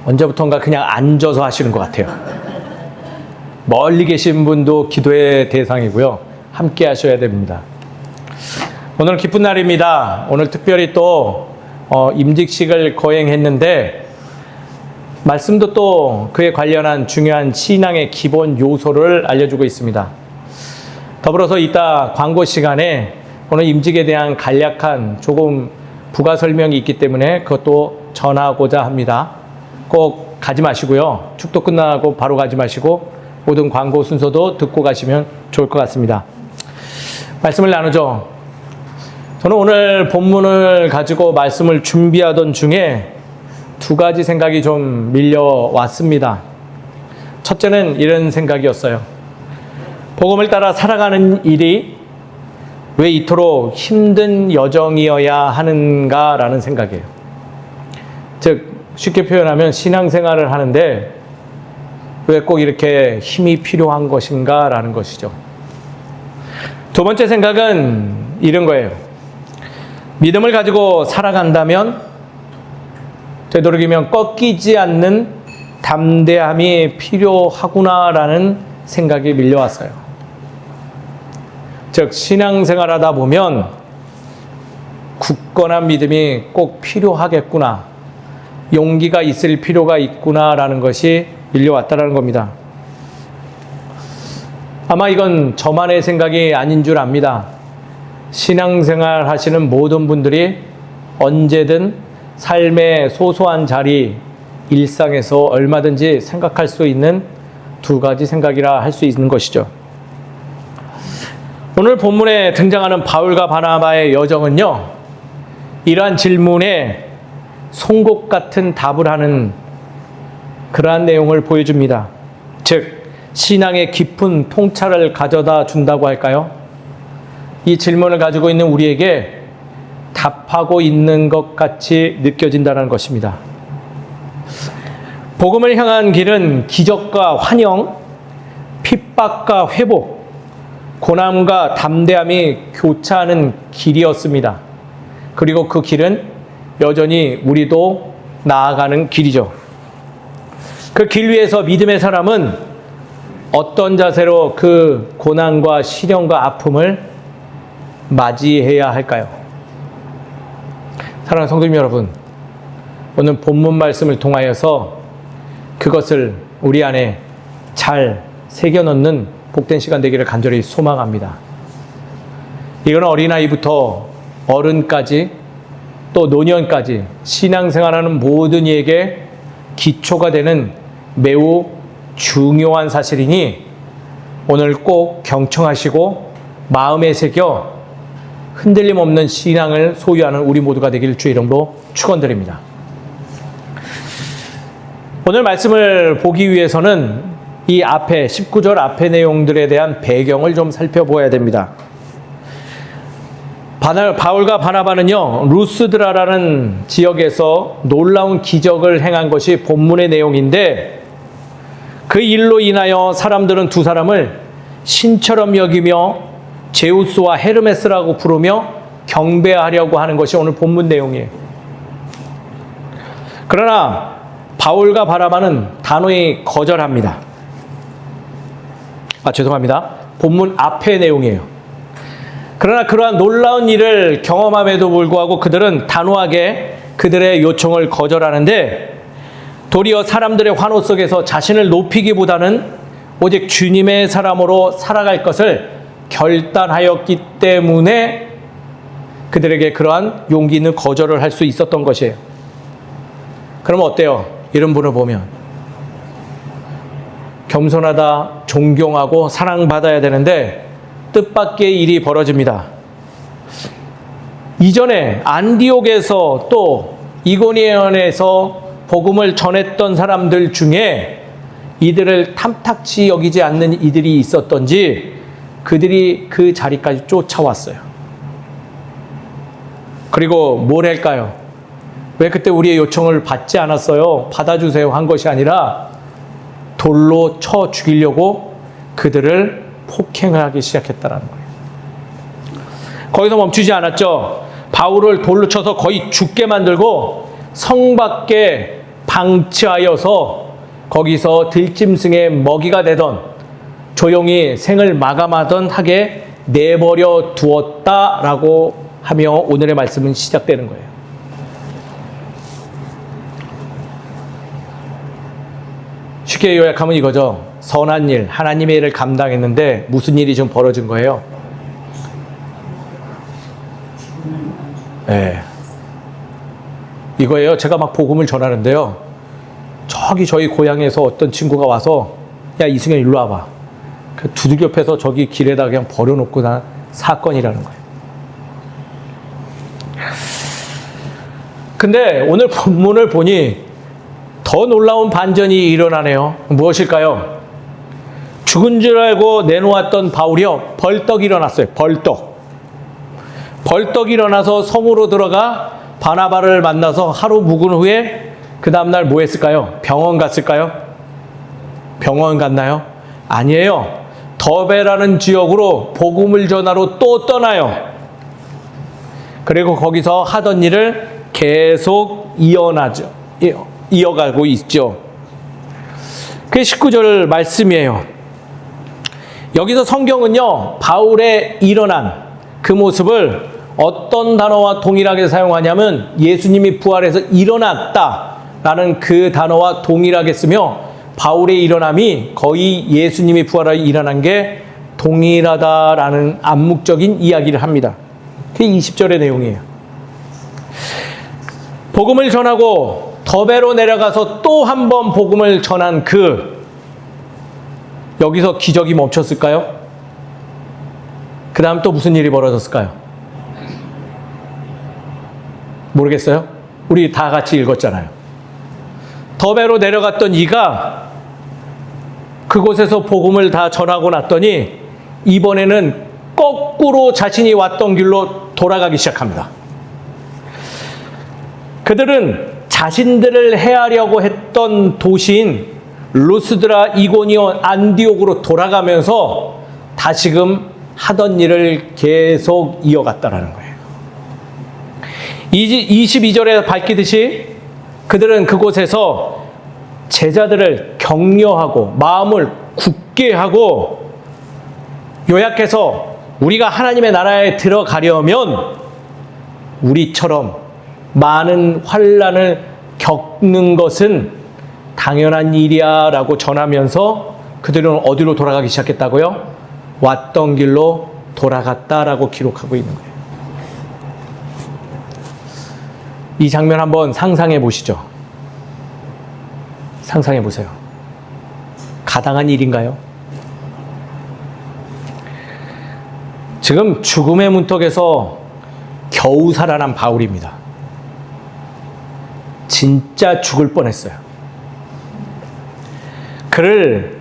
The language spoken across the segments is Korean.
언제부턴가 그냥 앉아서 하시는 것 같아요. 멀리 계신 분도 기도의 대상이고요. 함께 하셔야 됩니다. 오늘은 기쁜 날입니다. 오늘 특별히 또 임직식을 거행했는데 말씀도 또 그에 관련한 중요한 신앙의 기본 요소를 알려주고 있습니다. 더불어서 이따 광고 시간에 오늘 임직에 대한 간략한 조금 부가 설명이 있기 때문에 그것도 전하고자 합니다. 꼭 가지 마시고요. 축도 끝나고 바로 가지 마시고 모든 광고 순서도 듣고 가시면 좋을 것 같습니다. 말씀을 나누죠. 저는 오늘 본문을 가지고 말씀을 준비하던 중에 두 가지 생각이 좀 밀려왔습니다. 첫째는 이런 생각이었어요. 복음을 따라 살아가는 일이 왜 이토록 힘든 여정이어야 하는가라는 생각이에요. 즉 쉽게 표현하면 신앙생활을 하는데 왜 꼭 이렇게 힘이 필요한 것인가라는 것이죠. 두 번째 생각은 이런 거예요. 믿음을 가지고 살아간다면 되도록이면 꺾이지 않는 담대함이 필요하구나라는 생각이 밀려왔어요. 즉 신앙생활하다 보면 굳건한 믿음이 꼭 필요하겠구나, 용기가 있을 필요가 있구나라는 것이 밀려왔다는 겁니다. 아마 이건 저만의 생각이 아닌 줄 압니다. 신앙생활 하시는 모든 분들이 언제든 삶의 소소한 자리, 일상에서 얼마든지 생각할 수 있는 두 가지 생각이라 할 수 있는 것이죠. 오늘 본문에 등장하는 바울과 바나바의 여정은요, 이러한 질문에 송곳 같은 답을 하는 그러한 내용을 보여줍니다. 즉, 신앙의 깊은 통찰을 가져다 준다고 할까요? 이 질문을 가지고 있는 우리에게 답하고 있는 것 같이 느껴진다는 것입니다. 복음을 향한 길은 기적과 환영, 핍박과 회복, 고난과 담대함이 교차하는 길이었습니다. 그리고 그 길은 여전히 우리도 나아가는 길이죠. 그 길 위에서 믿음의 사람은 어떤 자세로 그 고난과 시련과 아픔을 맞이해야 할까요? 사랑하는 성도님 여러분, 오늘 본문 말씀을 통하여서 그것을 우리 안에 잘 새겨넣는 복된 시간 되기를 간절히 소망합니다. 이건 어린아이부터 어른까지 또 노년까지 신앙생활하는 모든 이에게 기초가 되는 매우 중요한 사실이니 오늘 꼭 경청하시고 마음에 새겨 흔들림 없는 신앙을 소유하는 우리 모두가 되길 주의 이름으로 축원드립니다. 오늘 말씀을 보기 위해서는 이 앞에 19절 앞의 내용들에 대한 배경을 좀 살펴보아야 됩니다. 바울과 바나바는요, 루스드라라는 지역에서 놀라운 기적을 행한 것이 본문의 내용인데 그 일로 인하여 사람들은 두 사람을 신처럼 여기며 제우스와 헤르메스라고 부르며 경배하려고 하는 것이 오늘 본문 내용이에요. 그러나 바울과 바나바는 단호히 거절합니다. 죄송합니다. 본문 앞의 내용이에요. 그러나 그러한 놀라운 일을 경험함에도 불구하고 그들은 단호하게 그들의 요청을 거절하는데 도리어 사람들의 환호 속에서 자신을 높이기보다는 오직 주님의 사람으로 살아갈 것을 결단하였기 때문에 그들에게 그러한 용기 있는 거절을 할 수 있었던 것이에요. 그럼 어때요? 이런 분을 보면 겸손하다, 존경하고 사랑받아야 되는데 뜻밖의 일이 벌어집니다. 이전에 안디옥에서 또 이고니온에서 복음을 전했던 사람들 중에 이들을 탐탁치 여기지 않는 이들이 있었던지 그들이 그 자리까지 쫓아왔어요. 그리고 뭘 할까요? 왜 그때 우리의 요청을 받지 않았어요? 받아주세요 한 것이 아니라 돌로 쳐 죽이려고 그들을 폭행하기 시작했다는 거예요. 거기서 멈추지 않았죠. 바울을 돌로 쳐서 거의 죽게 만들고 성 밖에 방치하여서 거기서 들짐승의 먹이가 되던 조용히 생을 마감하던 하게 내버려 두었다라고 하며 오늘의 말씀은 시작되는 거예요. 쉽게 요약하면 이거죠. 선한 일, 하나님의 일을 감당했는데 무슨 일이 좀 벌어진 거예요? 네. 이거예요. 제가 막 복음을 전하는데요. 저기 저희 고향에서 어떤 친구가 와서 야 이승현 일로 와봐. 그 두들겨 패서 저기 길에다 그냥 버려놓고 난 사건이라는 거예요. 근데 오늘 본문을 보니 더 놀라운 반전이 일어나네요. 무엇일까요? 죽은 줄 알고 내놓았던 바울이요. 벌떡 일어났어요. 벌떡 일어나서 성으로 들어가 바나바를 만나서 하루 묵은 후에 그 다음날 뭐 했을까요? 병원 갔을까요? 병원 갔나요? 아니에요. 더베라는 지역으로 복음을 전하러 또 떠나요. 그리고 거기서 하던 일을 계속 이어가고 있죠. 그게 19절 말씀이에요. 여기서 성경은요, 바울의 일어난 그 모습을 어떤 단어와 동일하게 사용하냐면 예수님이 부활해서 일어났다라는 그 단어와 동일하게 쓰며 바울의 일어남이 거의 예수님이 부활하여 일어난 게 동일하다라는 암묵적인 이야기를 합니다. 그게 20절의 내용이에요. 복음을 전하고 더베로 내려가서 또 한 번 복음을 전한 여기서 기적이 멈췄을까요? 그 다음 또 무슨 일이 벌어졌을까요? 모르겠어요? 우리 다 같이 읽었잖아요. 더베로 내려갔던 이가 그곳에서 복음을 다 전하고 났더니 이번에는 거꾸로 자신이 왔던 길로 돌아가기 시작합니다. 그들은 자신들을 해하려고 했던 도시인 루스드라, 이고니온, 안디옥으로 돌아가면서 다시금 하던 일을 계속 이어갔다라는 거예요. 22절에 밝히듯이 그들은 그곳에서 제자들을 격려하고 마음을 굳게 하고 요약해서 우리가 하나님의 나라에 들어가려면 우리처럼 많은 환난을 겪는 것은 당연한 일이야 라고 전하면서 그들은 어디로 돌아가기 시작했다고요? 왔던 길로 돌아갔다라고 기록하고 있는 거예요. 이 장면 한번 상상해 보시죠. 상상해 보세요. 가당한 일인가요? 지금 죽음의 문턱에서 겨우 살아난 바울입니다. 진짜 죽을 뻔했어요. 그를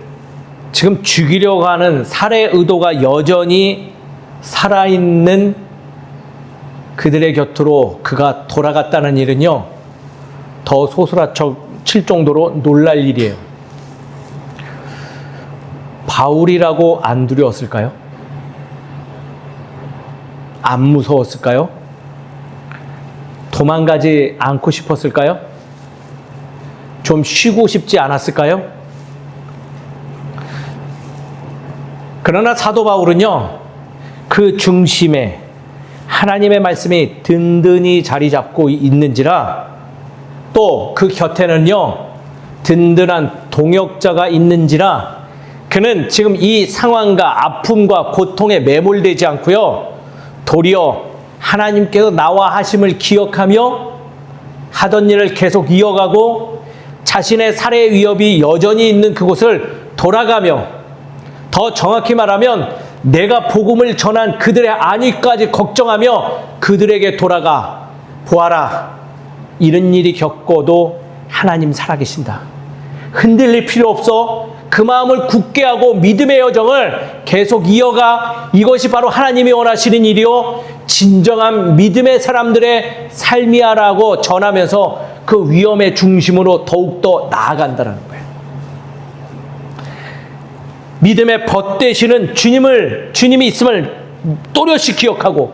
지금 죽이려고 하는 살해 의도가 여전히 살아있는 그들의 곁으로 그가 돌아갔다는 일은요, 더 소스라칠 정도로 놀랄 일이에요. 바울이라고 안 두려웠을까요? 안 무서웠을까요? 도망가지 않고 싶었을까요? 좀 쉬고 싶지 않았을까요? 그러나 사도 바울은요, 그 중심에 하나님의 말씀이 든든히 자리 잡고 있는지라 또 그 곁에는요, 든든한 동역자가 있는지라 그는 지금 이 상황과 아픔과 고통에 매몰되지 않고요, 도리어 하나님께서 나와 하심을 기억하며 하던 일을 계속 이어가고 자신의 살해 위협이 여전히 있는 그곳을 돌아가며, 더 정확히 말하면 내가 복음을 전한 그들의 안위까지 걱정하며 그들에게 돌아가 보아라, 이런 일이 겪어도 하나님 살아계신다, 흔들릴 필요 없어, 그 마음을 굳게 하고 믿음의 여정을 계속 이어가, 이것이 바로 하나님이 원하시는 일이요 진정한 믿음의 사람들의 삶이야라고 전하면서 그 위험의 중심으로 더욱더 나아간다는 거예요. 믿음의 벗되시는 주님이 있음을 또렷이 기억하고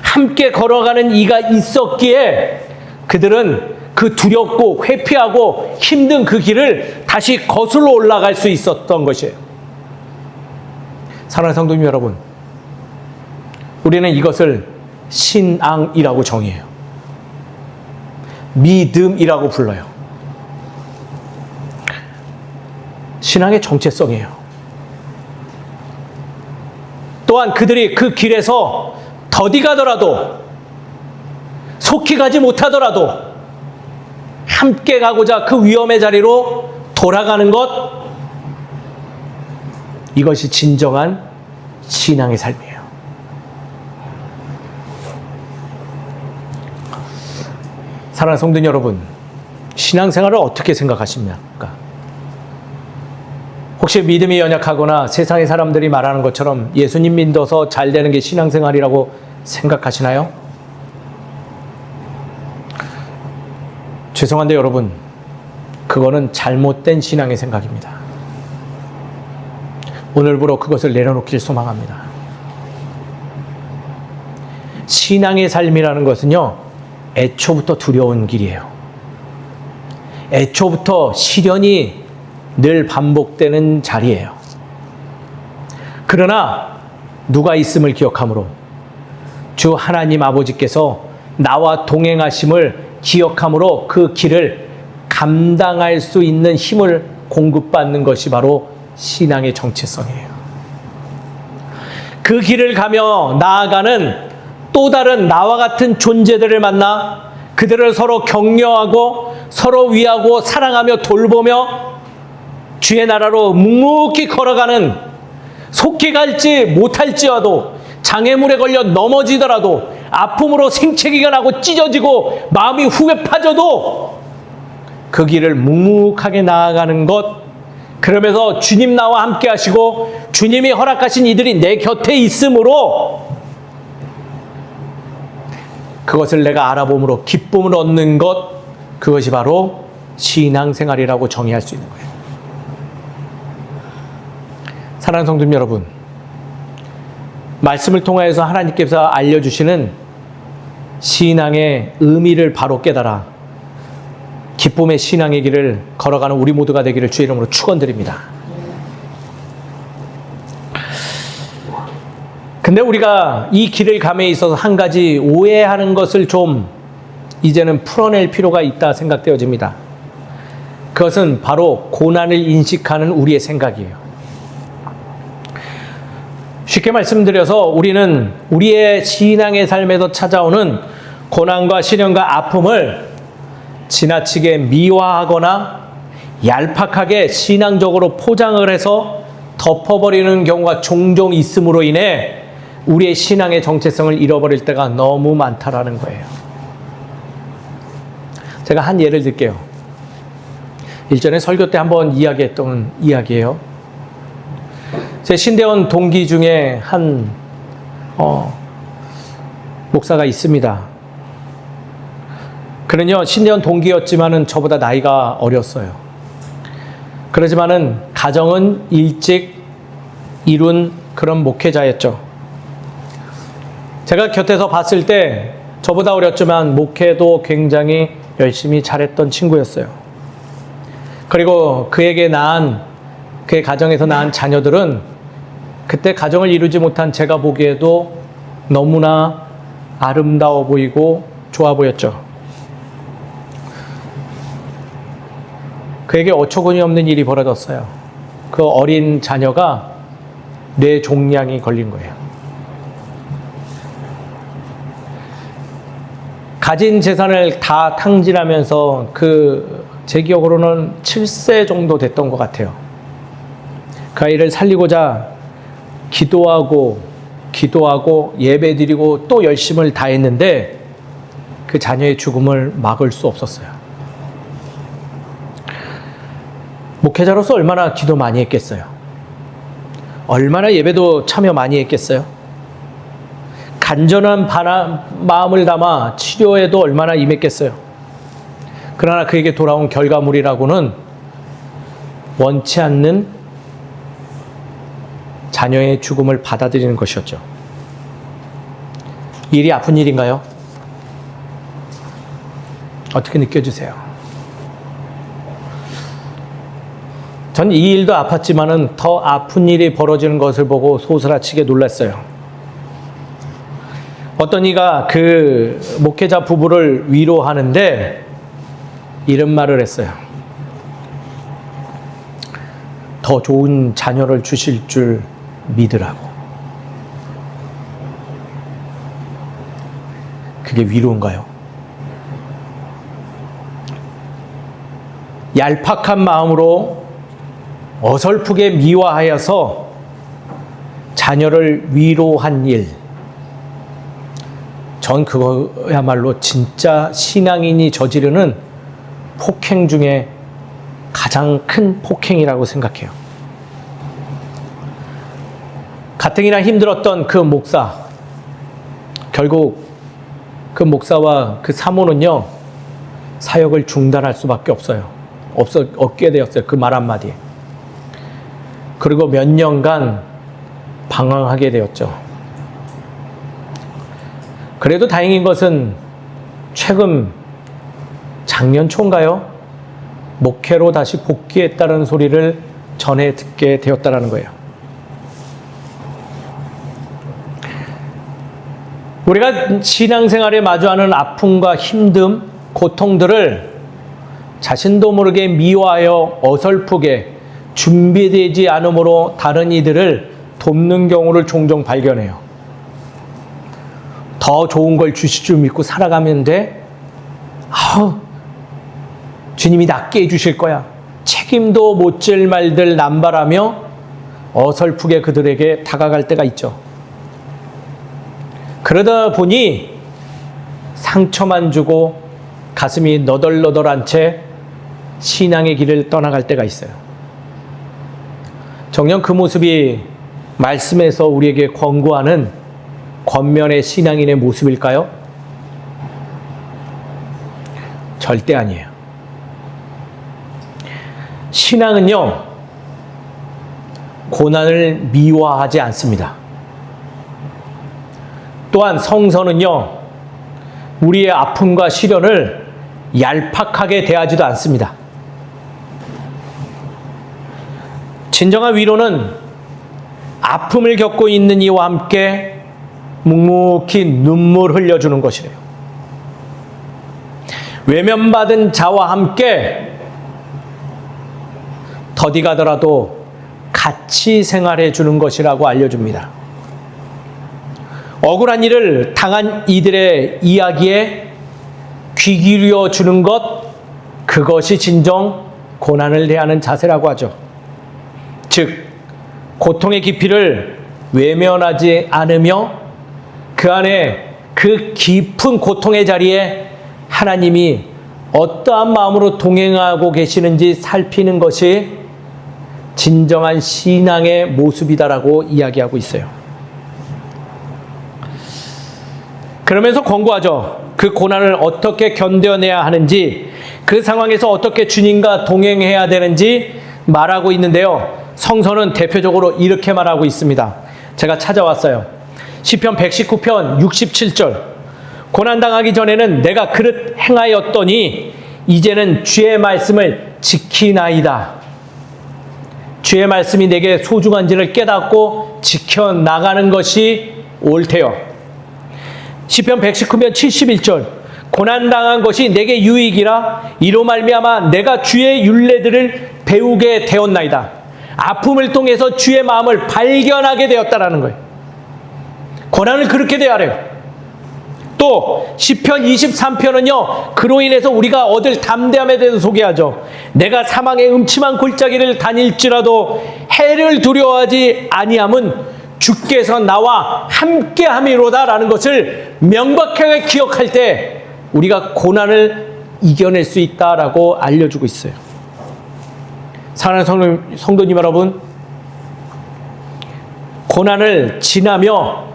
함께 걸어가는 이가 있었기에 그들은 그 두렵고 회피하고 힘든 그 길을 다시 거슬러 올라갈 수 있었던 것이에요. 사랑하는 성도님 여러분, 우리는 이것을 신앙이라고 정의해요. 믿음이라고 불러요. 신앙의 정체성이에요. 또한 그들이 그 길에서 더디 가더라도, 속히 가지 못하더라도 함께 가고자 그 위험의 자리로 돌아가는 것, 이것이 진정한 신앙의 삶이에요. 사랑하는 성도 여러분, 신앙생활을 어떻게 생각하십니까? 혹시 믿음이 연약하거나 세상의 사람들이 말하는 것처럼 예수님 믿어서 잘 되는 게 신앙생활이라고 생각하시나요? 죄송한데 여러분, 그거는 잘못된 신앙의 생각입니다. 오늘부로 그것을 내려놓길 소망합니다. 신앙의 삶이라는 것은요, 애초부터 두려운 길이에요. 애초부터 시련이 늘 반복되는 자리예요. 그러나 누가 있음을 기억함으로, 주 하나님 아버지께서 나와 동행하심을 기억함으로 그 길을 감당할 수 있는 힘을 공급받는 것이 바로 신앙의 정체성이에요. 그 길을 가며 나아가는 또 다른 나와 같은 존재들을 만나 그들을 서로 격려하고 서로 위하고 사랑하며 돌보며 주의 나라로 묵묵히 걸어가는, 속히 갈지 못할지라도 장애물에 걸려 넘어지더라도 아픔으로 생채기가 나고 찢어지고 마음이 후회 파져도 그 길을 묵묵하게 나아가는 것, 그러면서 주님 나와 함께 하시고 주님이 허락하신 이들이 내 곁에 있으므로 그것을 내가 알아봄으로 기쁨을 얻는 것, 그것이 바로 신앙생활이라고 정의할 수 있는 거예요. 사랑하는 성도님 여러분, 말씀을 통하여서 하나님께서 알려주시는 신앙의 의미를 바로 깨달아 기쁨의 신앙의 길을 걸어가는 우리 모두가 되기를 주의 이름으로 축원드립니다. 근데 우리가 이 길을 감에 있어서 한 가지 오해하는 것을 좀 이제는 풀어낼 필요가 있다 생각되어집니다. 그것은 바로 고난을 인식하는 우리의 생각이에요. 쉽게 말씀드려서 우리는 우리의 신앙의 삶에서 찾아오는 고난과 시련과 아픔을 지나치게 미화하거나 얄팍하게 신앙적으로 포장을 해서 덮어버리는 경우가 종종 있음으로 인해 우리의 신앙의 정체성을 잃어버릴 때가 너무 많다라는 거예요. 제가 한 예를 들게요. 일전에 설교 때 한번 이야기했던 이야기예요. 제 신대원 동기 중에 한 목사가 있습니다. 그는요, 신대원 동기였지만은 저보다 나이가 어렸어요. 그러지만은 가정은 일찍 이룬 그런 목회자였죠. 제가 곁에서 봤을 때 저보다 어렸지만 목회도 굉장히 열심히 잘했던 친구였어요. 그리고 그에게 낳은, 그의 가정에서 낳은 자녀들은 그때 가정을 이루지 못한 제가 보기에도 너무나 아름다워 보이고 좋아 보였죠. 그에게 어처구니 없는 일이 벌어졌어요. 그 어린 자녀가 뇌종양이 걸린 거예요. 가진 재산을 다 탕진하면서 제 기억으로는 7세 정도 됐던 것 같아요. 그 아이를 살리고자 기도하고 예배드리고 또 열심을 다했는데 그 자녀의 죽음을 막을 수 없었어요. 목회자로서 얼마나 기도 많이 했겠어요? 얼마나 예배도 참여 많이 했겠어요? 간절한 마음을 담아 치료에도 얼마나 임했겠어요? 그러나 그에게 돌아온 결과물이라고는 원치 않는 자녀의 죽음을 받아들이는 것이었죠. 일이 아픈 일인가요? 어떻게 느껴지세요? 전 이 일도 아팠지만은 더 아픈 일이 벌어지는 것을 보고 소스라치게 놀랐어요. 어떤 이가 그 목회자 부부를 위로하는데 이런 말을 했어요. 더 좋은 자녀를 주실 줄 믿으라고. 그게 위로인가요? 얄팍한 마음으로 어설프게 미화하여서 자녀를 위로한 일. 전 그거야말로 진짜 신앙인이 저지르는 폭행 중에 가장 큰 폭행이라고 생각해요. 가뜩이나 힘들었던 그 목사, 결국 그 목사와 그 사모는요, 사역을 중단할 수밖에 없게 되었어요. 그 말 한마디에. 그리고 몇 년간 방황하게 되었죠. 그래도 다행인 것은 최근 작년 초인가요? 목회로 다시 복귀했다는 소리를 전해 듣게 되었다는 거예요. 우리가 신앙생활에 마주하는 아픔과 힘듦, 고통들을 자신도 모르게 미워하여 어설프게 준비되지 않으므로 다른 이들을 돕는 경우를 종종 발견해요. 더 좋은 걸 주실 줄 믿고 살아가면 돼? 주님이 낫게 해주실 거야. 책임도 못 질 말들 남발하며 어설프게 그들에게 다가갈 때가 있죠. 그러다 보니 상처만 주고 가슴이 너덜너덜한 채 신앙의 길을 떠나갈 때가 있어요. 정녕 그 모습이 말씀에서 우리에게 권고하는 권면의 신앙인의 모습일까요? 절대 아니에요. 신앙은요, 고난을 미화하지 않습니다. 또한 성서는요, 우리의 아픔과 시련을 얄팍하게 대하지도 않습니다. 진정한 위로는 아픔을 겪고 있는 이와 함께 묵묵히 눈물 흘려주는 것이래요. 외면받은 자와 함께 더디 가더라도 같이 생활해 주는 것이라고 알려줍니다. 억울한 일을 당한 이들의 이야기에 귀 기울여 주는 것, 그것이 진정 고난을 대하는 자세라고 하죠. 즉, 고통의 깊이를 외면하지 않으며 그 안에 그 깊은 고통의 자리에 하나님이 어떠한 마음으로 동행하고 계시는지 살피는 것이 진정한 신앙의 모습이다라고 이야기하고 있어요. 그러면서 권고하죠. 그 고난을 어떻게 견뎌내야 하는지, 그 상황에서 어떻게 주님과 동행해야 되는지 말하고 있는데요. 성서는 대표적으로 이렇게 말하고 있습니다. 제가 찾아왔어요. 시편 119편 67절. 고난당하기 전에는 내가 그릇 행하였더니 이제는 주의 말씀을 지키나이다. 주의 말씀이 내게 소중한지를 깨닫고 지켜나가는 것이 옳대요. 시편 119편 71절. 고난당한 것이 내게 유익이라 이로 말미암아 내가 주의 율례들을 배우게 되었나이다. 아픔을 통해서 주의 마음을 발견하게 되었다라는 거예요. 고난을 그렇게 대하래요. 또 시편 23편은요. 그로 인해서 우리가 얻을 담대함에 대해서 소개하죠. 내가 사망의 음침한 골짜기를 다닐지라도 해를 두려워하지 아니함은 주께서 나와 함께함이로다라는 것을 명백하게 기억할 때 우리가 고난을 이겨낼 수 있다라고 알려주고 있어요. 사랑하는 성도님 여러분, 고난을 지나며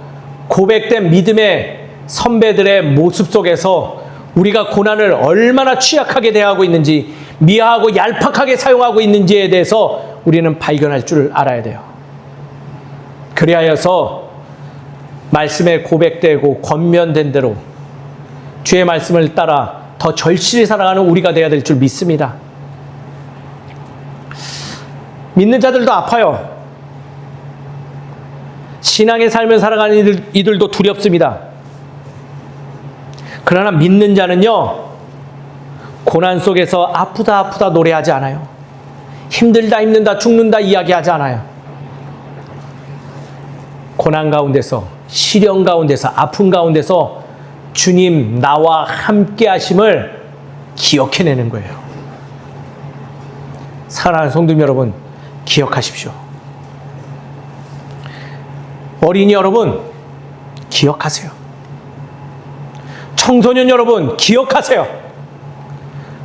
고백된 믿음의 선배들의 모습 속에서 우리가 고난을 얼마나 취약하게 대하고 있는지, 미화하고 얄팍하게 사용하고 있는지에 대해서 우리는 발견할 줄 알아야 돼요. 그리하여서 말씀에 고백되고 권면된 대로 주의 말씀을 따라 더 절실히 살아가는 우리가 돼야 될 줄 믿습니다. 믿는 자들도 아파요. 신앙의 삶을 살아가는 이들도 두렵습니다. 그러나 믿는 자는요, 고난 속에서 아프다 노래하지 않아요. 힘들다 죽는다 이야기하지 않아요. 고난 가운데서, 시련 가운데서, 아픔 가운데서 주님 나와 함께 하심을 기억해내는 거예요. 사랑하는 성도 여러분, 기억하십시오. 어린이 여러분, 기억하세요. 청소년 여러분, 기억하세요.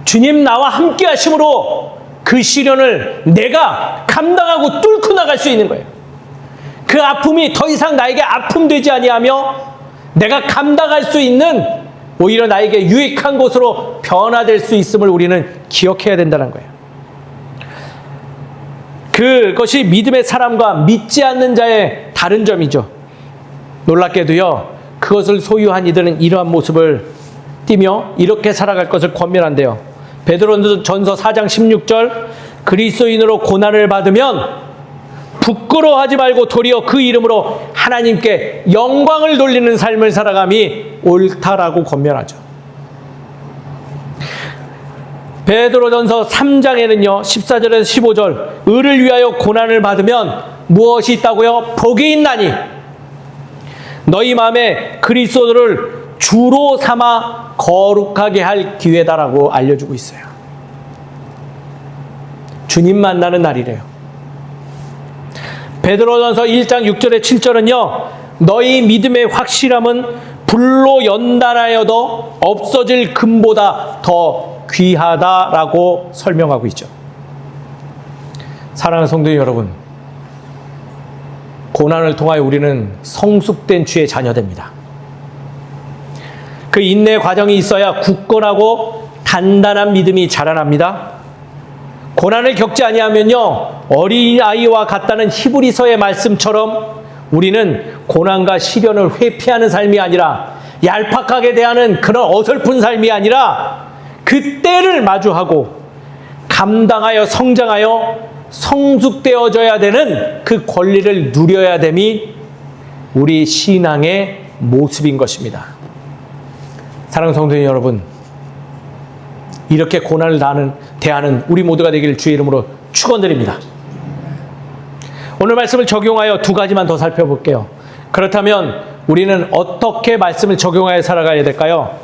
주님 나와 함께 하심으로 그 시련을 내가 감당하고 뚫고 나갈 수 있는 거예요. 그 아픔이 더 이상 나에게 아픔 되지 아니하며 내가 감당할 수 있는, 오히려 나에게 유익한 곳으로 변화될 수 있음을 우리는 기억해야 된다는 거예요. 그것이 믿음의 사람과 믿지 않는 자의 다른 점이죠. 놀랍게도요, 그것을 소유한 이들은 이러한 모습을 띠며 이렇게 살아갈 것을 권면한대요. 베드로전서 4장 16절, 그리스도인으로 고난을 받으면 부끄러워하지 말고 도리어 그 이름으로 하나님께 영광을 돌리는 삶을 살아감이 옳다라고 권면하죠. 베드로전서 3장에는요 14절에서 15절, 의를 위하여 고난을 받으면 무엇이 있다고요? 복이 있나니 너희 마음에 그리스도를 주로 삼아 거룩하게 할 기회다라고 알려주고 있어요. 주님 만나는 날이래요. 베드로전서 1장 6절에 7절은요, 너희 믿음의 확실함은 불로 연단하여도 없어질 금보다 더 귀하다라고 설명하고 있죠. 사랑하는 성도 여러분, 고난을 통하여 우리는 성숙된 주의 자녀됩니다. 그 인내 과정이 있어야 굳건하고 단단한 믿음이 자라납니다. 고난을 겪지 아니하면요, 어린아이와 같다는 히브리서의 말씀처럼 우리는 고난과 시련을 회피하는 삶이 아니라, 얄팍하게 대하는 그런 어설픈 삶이 아니라 그 때를 마주하고 감당하여 성장하여 성숙되어져야 되는 그 권리를 누려야 됨이 우리 신앙의 모습인 것입니다. 사랑하는 성도 여러분, 이렇게 고난을 대하는 우리 모두가 되기를 주의 이름으로 축원드립니다. 오늘 말씀을 적용하여 두 가지만 더 살펴볼게요. 그렇다면 우리는 어떻게 말씀을 적용하여 살아가야 될까요?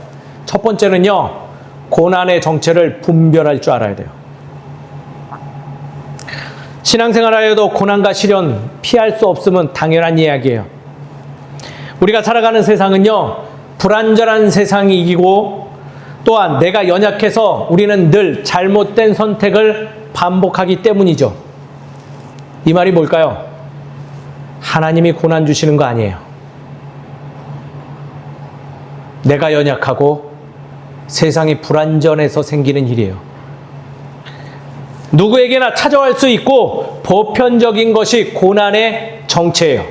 첫 번째는요, 고난의 정체를 분별할 줄 알아야 돼요. 신앙생활하여도 고난과 시련 피할 수 없음은 당연한 이야기예요. 우리가 살아가는 세상은요, 불안전한 세상이 이기고, 또한 내가 연약해서 우리는 늘 잘못된 선택을 반복하기 때문이죠. 이 말이 뭘까요? 하나님이 고난 주시는 거 아니에요. 내가 연약하고 세상이 불안전해서 생기는 일이에요. 누구에게나 찾아올 수 있고 보편적인 것이 고난의 정체예요.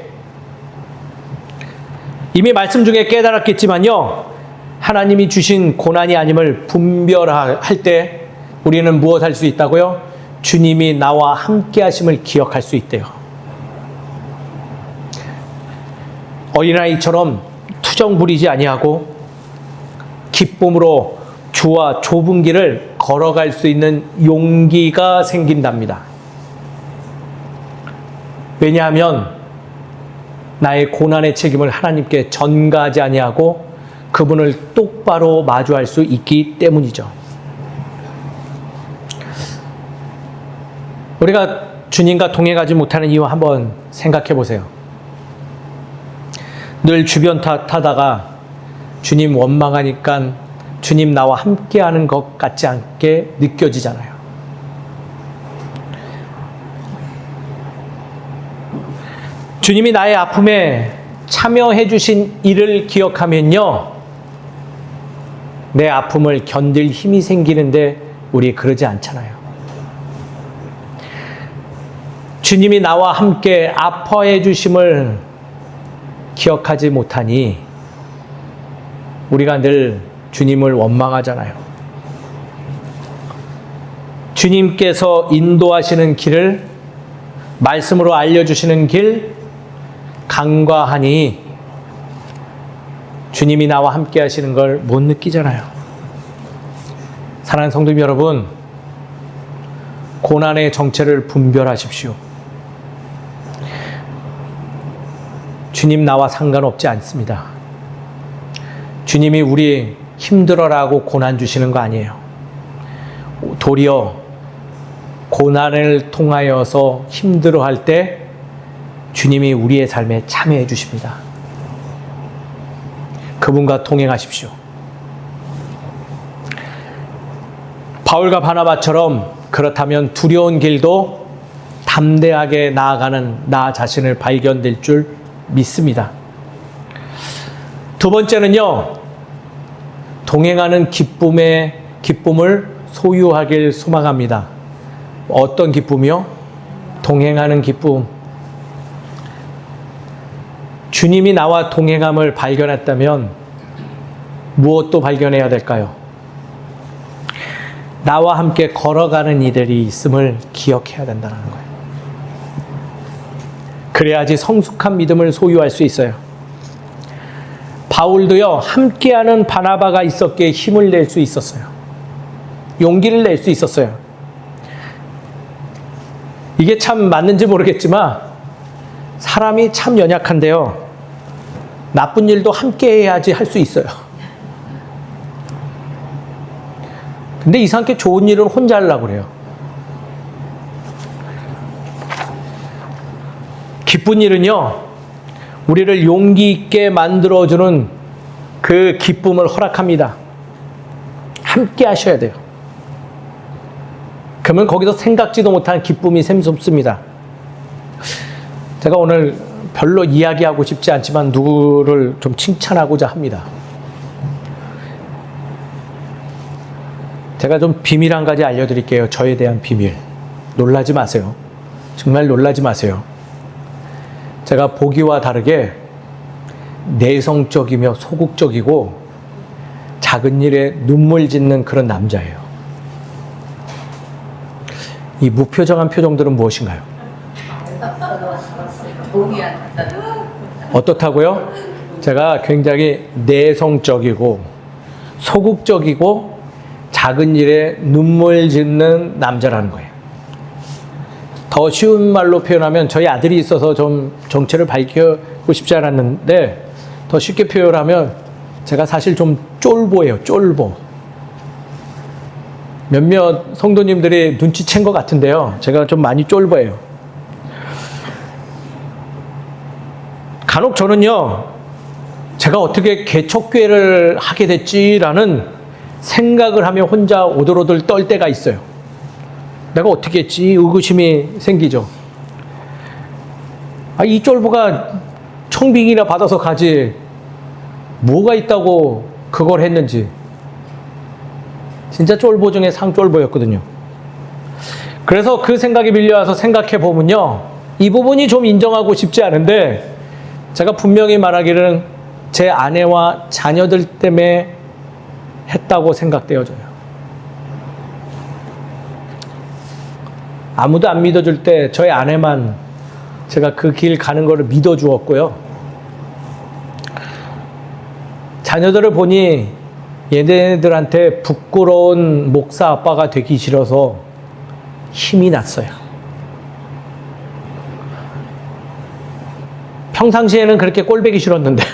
이미 말씀 중에 깨달았겠지만요, 하나님이 주신 고난이 아님을 분별할 때 우리는 무엇 할 수 있다고요? 주님이 나와 함께 하심을 기억할 수 있대요. 어린아이처럼 투정 부리지 아니하고 기쁨으로 주와 좁은 길을 걸어갈 수 있는 용기가 생긴답니다. 왜냐하면 나의 고난의 책임을 하나님께 전가하지 아니하고 그분을 똑바로 마주할 수 있기 때문이죠. 우리가 주님과 동행하지 못하는 이유 한번 생각해 보세요. 늘 주변 탓하다가 주님 원망하니까 주님 나와 함께하는 것 같지 않게 느껴지잖아요. 주님이 나의 아픔에 참여해 주신 일을 기억하면요, 내 아픔을 견딜 힘이 생기는데 우리 그러지 않잖아요. 주님이 나와 함께 아파해 주심을 기억하지 못하니 우리가 늘 주님을 원망하잖아요. 주님께서 인도하시는 길을 말씀으로 알려주시는 길 간과하니 주님이 나와 함께 하시는 걸 못 느끼잖아요. 사랑하는 성도님 여러분, 고난의 정체를 분별하십시오. 주님 나와 상관없지 않습니다. 주님이 우리 힘들어라고 고난 주시는 거 아니에요. 도리어 고난을 통하여서 힘들어할 때 주님이 우리의 삶에 참여해 주십니다. 그분과 동행하십시오. 바울과 바나바처럼 그렇다면 두려운 길도 담대하게 나아가는 나 자신을 발견될 줄 믿습니다. 두 번째는요, 동행하는 기쁨을 소유하길 소망합니다. 어떤 기쁨이요? 동행하는 기쁨. 주님이 나와 동행함을 발견했다면 무엇도 발견해야 될까요? 나와 함께 걸어가는 이들이 있음을 기억해야 된다는 거예요. 그래야지 성숙한 믿음을 소유할 수 있어요. 바울도요, 함께하는 바나바가 있었기에 힘을 낼 수 있었어요. 용기를 낼 수 있었어요. 이게 참 맞는지 모르겠지만 사람이 참 연약한데요, 나쁜 일도 함께 해야지 할 수 있어요. 근데 이상하게 좋은 일은 혼자 하려고 그래요. 기쁜 일은요, 우리를 용기 있게 만들어주는 그 기쁨을 허락합니다. 함께 하셔야 돼요. 그러면 거기서 생각지도 못한 기쁨이 샘솟습니다. 제가 오늘 별로 이야기하고 싶지 않지만 누구를 좀 칭찬하고자 합니다. 제가 좀 비밀 한 가지 알려드릴게요. 저에 대한 비밀. 놀라지 마세요. 정말 놀라지 마세요. 제가 보기와 다르게 내성적이며 소극적이고 작은 일에 눈물 짓는 그런 남자예요. 이 무표정한 표정들은 무엇인가요? 어떻다고요? 제가 굉장히 내성적이고 소극적이고 작은 일에 눈물 짓는 남자라는 거예요. 더 쉬운 말로 표현하면 저희 아들이 있어서 좀 정체를 밝히고 싶지 않았는데 더 쉽게 표현하면 제가 사실 좀 쫄보예요. 쫄보. 몇몇 성도님들이 눈치챈 것 같은데요, 제가 좀 많이 쫄보예요. 간혹 저는요, 제가 어떻게 개척교회를 하게 됐지라는 생각을 하며 혼자 오들오들 떨 때가 있어요. 내가 어떻게 했지? 의구심이 생기죠. 이 쫄보가 청빙이나 받아서 가지 뭐가 있다고 그걸 했는지. 진짜 쫄보 중에 상쫄보였거든요. 그래서 그 생각이 밀려와서 생각해 보면요, 이 부분이 좀 인정하고 싶지 않은데 제가 분명히 말하기를 제 아내와 자녀들 때문에 했다고 생각되어져요. 아무도 안 믿어줄 때 저희 아내만 제가 그 길 가는 거를 믿어주었고요. 자녀들을 보니 얘네들한테 부끄러운 목사 아빠가 되기 싫어서 힘이 났어요. 평상시에는 그렇게 꼴보기 싫었는데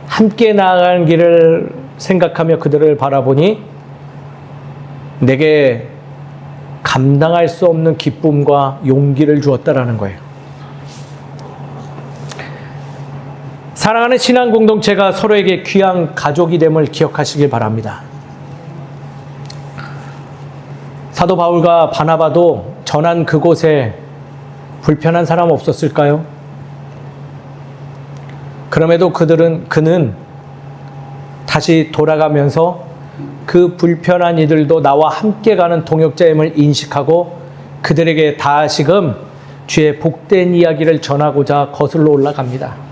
함께 나아가는 길을 생각하며 그들을 바라보니 내게 감당할 수 없는 기쁨과 용기를 주었다라는 거예요. 사랑하는 신앙 공동체가 서로에게 귀한 가족이 됨을 기억하시길 바랍니다. 사도 바울과 바나바도 전한 그곳에 불편한 사람 없었을까요? 그럼에도 그는 다시 돌아가면서 그 불편한 이들도 나와 함께 가는 동역자임을 인식하고 그들에게 다시금 주의 복된 이야기를 전하고자 거슬러 올라갑니다.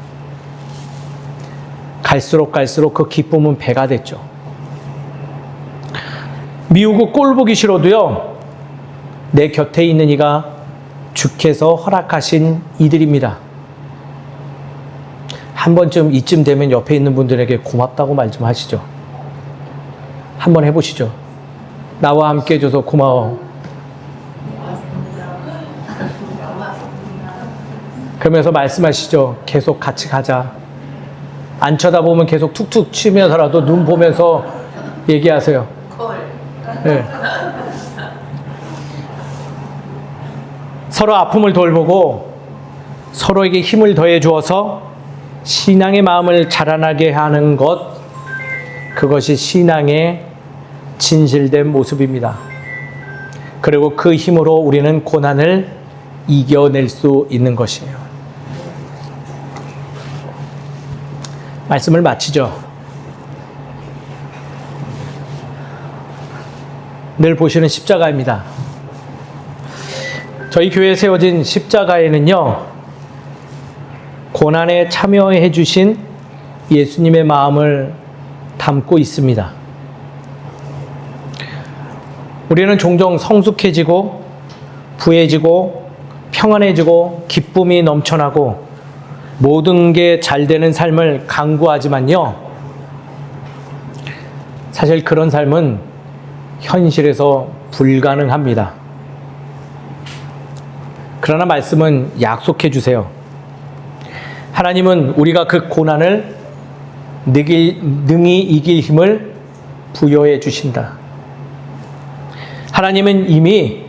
갈수록 그 기쁨은 배가 됐죠. 미우고 꼴 보기 싫어도요, 내 곁에 있는 이가 주께서 허락하신 이들입니다. 한 번쯤 이쯤 되면 옆에 있는 분들에게 고맙다고 말 좀 하시죠. 한번 해보시죠. 나와 함께 해줘서 고마워. 그러면서 말씀하시죠. 계속 같이 가자. 안 쳐다보면 계속 툭툭 치면서라도 눈 보면서 얘기하세요. 네. 서로 아픔을 돌보고 서로에게 힘을 더해 주어서 신앙의 마음을 자라나게 하는 것, 그것이 신앙의 진실된 모습입니다. 그리고 그 힘으로 우리는 고난을 이겨낼 수 있는 것이에요. 말씀을 마치죠. 늘 보시는 십자가입니다. 저희 교회에 세워진 십자가에는요, 고난에 참여해 주신 예수님의 마음을 담고 있습니다. 우리는 종종 성숙해지고 부해지고 평안해지고 기쁨이 넘쳐나고 모든 게 잘 되는 삶을 강구하지만요, 사실 그런 삶은 현실에서 불가능합니다. 그러나 말씀은 약속해 주세요. 하나님은 우리가 그 고난을 능히 이길 힘을 부여해 주신다. 하나님은 이미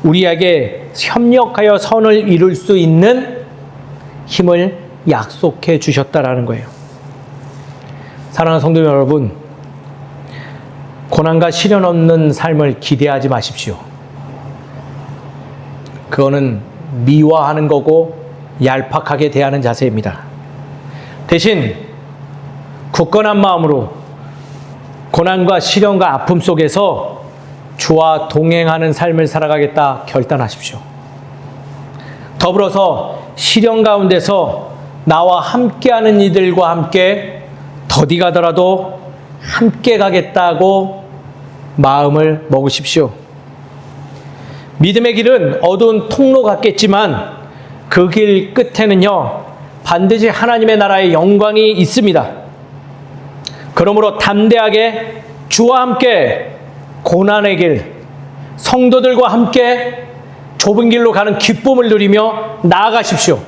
우리에게 협력하여 선을 이룰 수 있는 힘을 약속해 주셨다라는 거예요. 사랑하는 성도 여러분, 고난과 시련 없는 삶을 기대하지 마십시오. 그거는 미화하는 거고 얄팍하게 대하는 자세입니다. 대신 굳건한 마음으로 고난과 시련과 아픔 속에서 주와 동행하는 삶을 살아가겠다 결단하십시오. 더불어서 시련 가운데서 나와 함께하는 이들과 함께 더디 가더라도 함께 가겠다고 마음을 먹으십시오. 믿음의 길은 어두운 통로 같겠지만 그 길 끝에는요, 반드시 하나님의 나라의 영광이 있습니다. 그러므로 담대하게 주와 함께 고난의 길, 성도들과 함께 좁은 길로 가는 기쁨을 누리며 나아가십시오.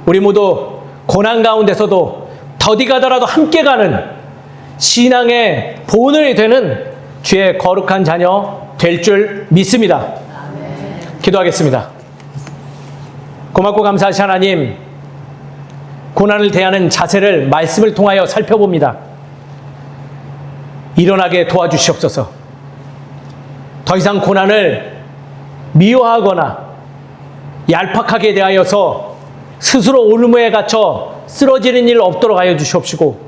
우리 모두 고난 가운데서도 더디 가더라도 함께 가는 신앙의 본원이 되는 주의 거룩한 자녀 될 줄 믿습니다. 기도하겠습니다. 고맙고 감사하신 하나님, 고난을 대하는 자세를 말씀을 통하여 살펴봅니다. 일어나게 도와주시옵소서. 더 이상 고난을 미워하거나 얄팍하게 대하여서 스스로 올무에 갇혀 쓰러지는 일 없도록 하여 주시옵시고,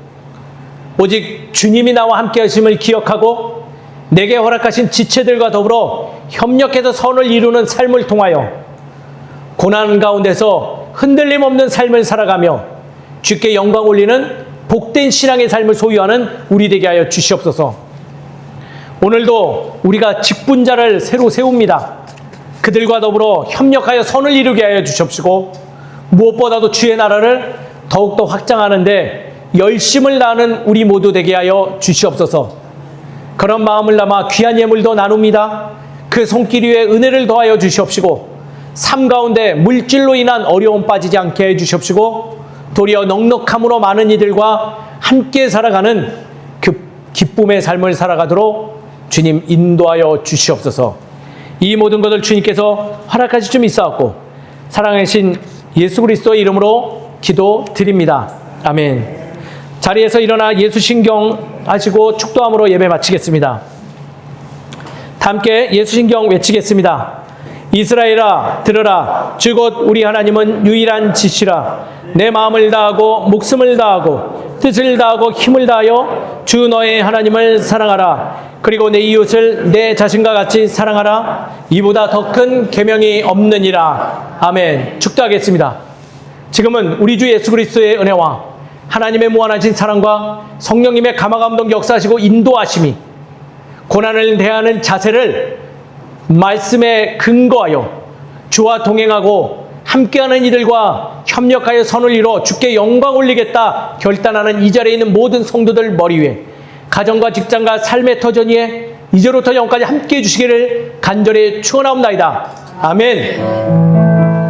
오직 주님이 나와 함께 하심을 기억하고 내게 허락하신 지체들과 더불어 협력해서 선을 이루는 삶을 통하여 고난 가운데서 흔들림 없는 삶을 살아가며 주께 영광 올리는 복된 신앙의 삶을 소유하는 우리 되게 하여 주시옵소서. 오늘도 우리가 직분자를 새로 세웁니다. 그들과 더불어 협력하여 선을 이루게 하여 주시옵시고, 무엇보다도 주의 나라를 더욱더 확장하는데 열심을 다하는 우리 모두 되게 하여 주시옵소서. 그런 마음을 담아 귀한 예물도 나눕니다. 그 손길 위에 은혜를 더하여 주시옵시고, 삶 가운데 물질로 인한 어려움 빠지지 않게 해 주시옵시고, 도리어 넉넉함으로 많은 이들과 함께 살아가는 그 기쁨의 삶을 살아가도록 주님 인도하여 주시옵소서. 이 모든 것을 주님께서 허락하실 줄 믿사옵고 사랑하신 예수 그리스도의 이름으로 기도드립니다. 아멘. 자리에서 일어나 예수 신경 하시고 축도함으로 예배 마치겠습니다. 다 함께 예수 신경 외치겠습니다. 이스라엘아 들으라, 주 곧 우리 하나님은 유일한 지시라. 내 마음을 다하고 목숨을 다하고 뜻을 다하고 힘을 다하여 주 너의 하나님을 사랑하라. 그리고 내 이웃을 내 자신과 같이 사랑하라. 이보다 더 큰 계명이 없느니라. 아멘. 축도하겠습니다. 지금은 우리 주 예수 그리스도의 은혜와 하나님의 무한하신 사랑과 성령님의 감화감동 역사하시고 인도하심이 고난을 대하는 자세를 말씀에 근거하여 주와 동행하고 함께하는 이들과 협력하여 선을 이뤄 주께 영광 올리겠다 결단하는 이 자리에 있는 모든 성도들 머리 위에 가정과 직장과 삶의 터전위에 이제로부터 영까지 함께해 주시기를 간절히 축원하옵나이다. 아멘.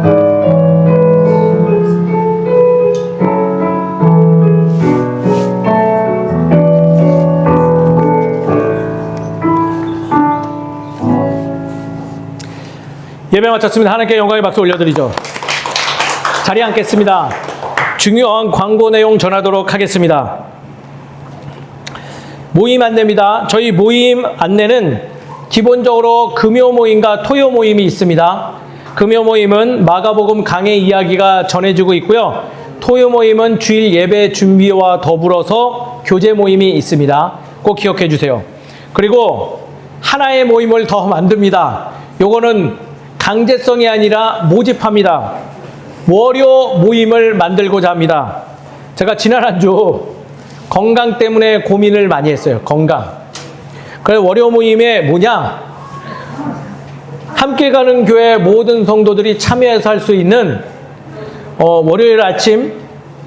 예배 마쳤습니다. 하나님께 영광의 박수 올려드리죠. 자리에 앉겠습니다. 중요한 광고 내용 전하도록 하겠습니다. 모임 안내입니다. 저희 모임 안내는 기본적으로 금요 모임과 토요 모임이 있습니다. 금요 모임은 마가복음 강해 이야기가 전해지고 있고요. 토요 모임은 주일 예배 준비와 더불어서 교제 모임이 있습니다. 꼭 기억해 주세요. 그리고 하나의 모임을 더 만듭니다. 요거는 강제성이 아니라 모집합니다. 월요 모임을 만들고자 합니다. 제가 지난 한 주 건강 때문에 고민을 많이 했어요. 건강. 그래서 월요 모임에 뭐냐? 함께 가는 교회 모든 성도들이 참여해서 할 수 있는 월요일 아침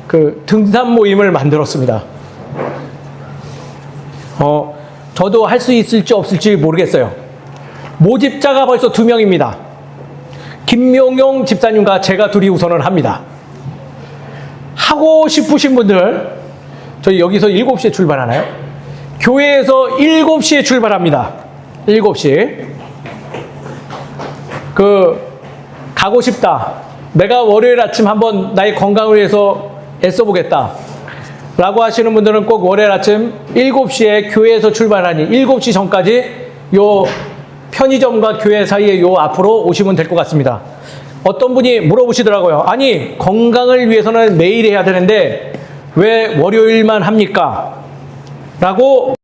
그 등산 모임을 만들었습니다. 저도 할 수 있을지 없을지 모르겠어요. 모집자가 벌써 2명입니다. 김명용 집사님과 제가 둘이 우선을 합니다. 하고 싶으신 분들, 저희 여기서 7시에 출발하나요? 교회에서 7시에 출발합니다. 7시. 가고 싶다. 내가 월요일 아침 한번 나의 건강을 위해서 애써보겠다. 라고 하시는 분들은 꼭 월요일 아침 7시에 교회에서 출발하니 7시 전까지 요 편의점과 교회 사이에 요 앞으로 오시면 될 것 같습니다. 어떤 분이 물어보시더라고요. 아니, 건강을 위해서는 매일 해야 되는데 왜 월요일만 합니까? 라고